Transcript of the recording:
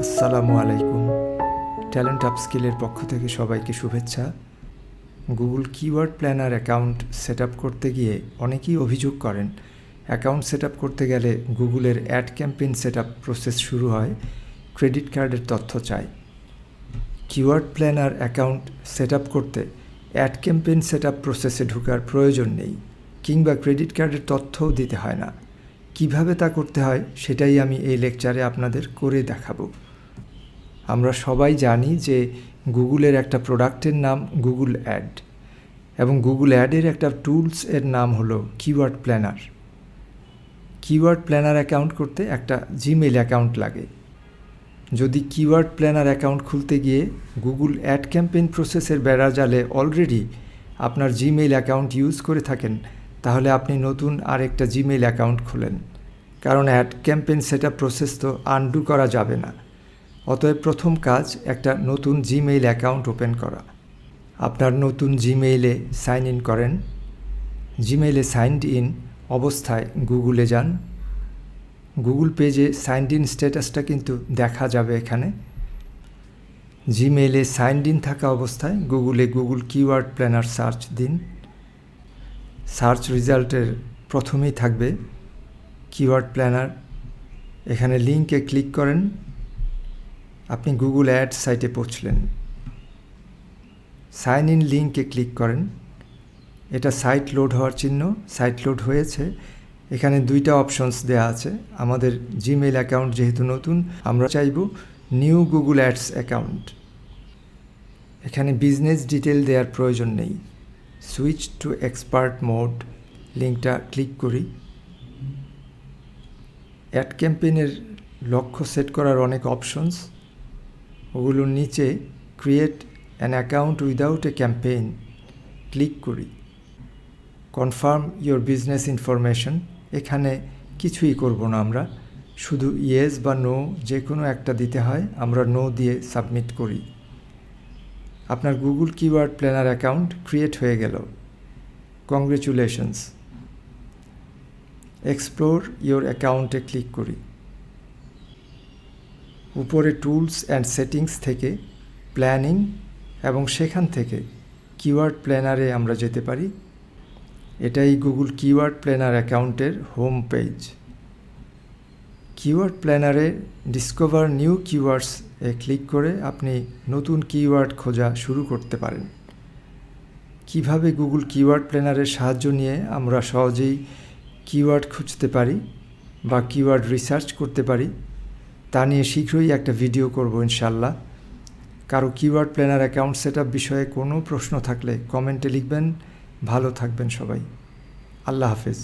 আসসালামু আলাইকুম। ট্যালেন্ট আপস্কিলের পক্ষ থেকে সবাইকে শুভেচ্ছা। Google keyword planner account set up করতে গিয়ে অনেকেই অভিযোগ করেন অ্যাকাউন্ট সেট আপ করতে গেলে গুগলের ad campaign set up process শুরু হয়, ক্রেডিট কার্ডের তথ্য চায়। Keyword planner account set up করতে অ্যাড ক্যাম্পেইন সেট আপ প্রসেসে ঢোকার প্রয়োজন নেই, কিংবা ক্রেডিট কার্ডের তথ্যও দিতে হয় না। কিভাবে তা করতে হয় সেটাই আমি এই লেকচারে আপনাদের করে দেখাবো। আমরা সবাই জানি যে গুগলের একটা প্রোডাক্টের নাম গুগল অ্যাড, এবং গুগল অ্যাডের একটা টুলস এর নাম হলো keyword planner. Keyword planner account করতে একটা জিমেইল অ্যাকাউন্ট লাগে। যদি কিওয়ার্ড প্ল্যানার অ্যাকাউন্ট খুলতে গিয়ে গুগল অ্যাড ক্যাম্পেইন প্রসেসের বেড়াজালে অলরেডি আপনার জিমেইল অ্যাকাউন্ট ইউজ করে থাকেন, তাহলে আপনি নতুন আরেকটা জিমেইল অ্যাকাউন্ট খোলেন, কারণ add campaign set up process তো আনডু করা যাবে না। অতএব প্রথম কাজ একটা নতুন জিমেইল অ্যাকাউন্ট ওপেন করা। আপনার নতুন জিমেইলে সাইন ইন করেন। জিমেইলে সাইনড ইন অবস্থায় গুগলে যান। গুগল পেজে সাইনড ইন স্ট্যাটাসটা কিন্তু দেখা যাবে এখানে। জিমেইলে সাইনড ইন থাকা অবস্থায় গুগলে গুগল কিওয়ার্ড প্ল্যানার সার্চ দিন। সার্চ রেজাল্টের প্রথমেই থাকবে কিওয়ার্ড প্ল্যানার। এখানে লিঙ্কে ক্লিক করেন, আপনি গুগল অ্যাড সাইটে পৌঁছলেন। সাইন ইন লিঙ্কে ক্লিক করেন। এটা সাইট লোড হওয়ার চিহ্ন, সাইট লোড হয়েছে। এখানে দুইটা অপশনস দেওয়া আছে। আমাদের জিমেইল অ্যাকাউন্ট যেহেতু নতুন, আমরা চাইব নিউ গুগল অ্যাডস অ্যাকাউন্ট। এখানে বিজনেস ডিটেল দেওয়ার প্রয়োজন নেই। সুইচ টু এক্সপার্ট মোড লিঙ্কটা ক্লিক করি। অ্যাড ক্যাম্পেইনের লক্ষ্য সেট করার অনেক অপশনস, ওগুলোর নিচে create an account without a campaign click করি। কনফার্ম ইয়োর বিজনেস ইনফরমেশন, এখানে কিছুই করব না, আমরা শুধু ইয়েস বা নো যে কোনো একটা দিতে হয়, আমরা নো দিয়ে সাবমিট করি। আপনার Google keyword planner account create হয়ে গেল। কংগ্রেচুলেশনস। এক্সপ্লোর ইয়োর অ্যাকাউন্টে ক্লিক করি। উপরে টুলস অ্যান্ড সেটিংস থেকে প্ল্যানিং, এবং সেখান থেকে কিওয়ার্ড প্ল্যানারে আমরা যেতে পারি। এটাই গুগল কিওয়ার্ড প্ল্যানার অ্যাকাউন্টের হোম পেজ। কিওয়ার্ড প্ল্যানারে ডিসকভার নিউ কিওয়ার্ডস এ ক্লিক করে আপনি নতুন কিওয়ার্ড খোঁজা শুরু করতে পারেন। কিভাবে গুগল কিওয়ার্ড প্ল্যানারের সাহায্য নিয়ে আমরা সহজেই কিওয়ার্ড খুঁজতে পারি বা কিওয়ার্ড রিসার্চ করতে পারি, তা নিয়ে শীঘ্রই একটা ভিডিও করব ইনশাল্লাহ। কারো keyword planner account set up বিষয়ে কোনো প্রশ্ন থাকলে কমেন্টে লিখবেন। ভালো থাকবেন সবাই। আল্লাহ হাফেজ।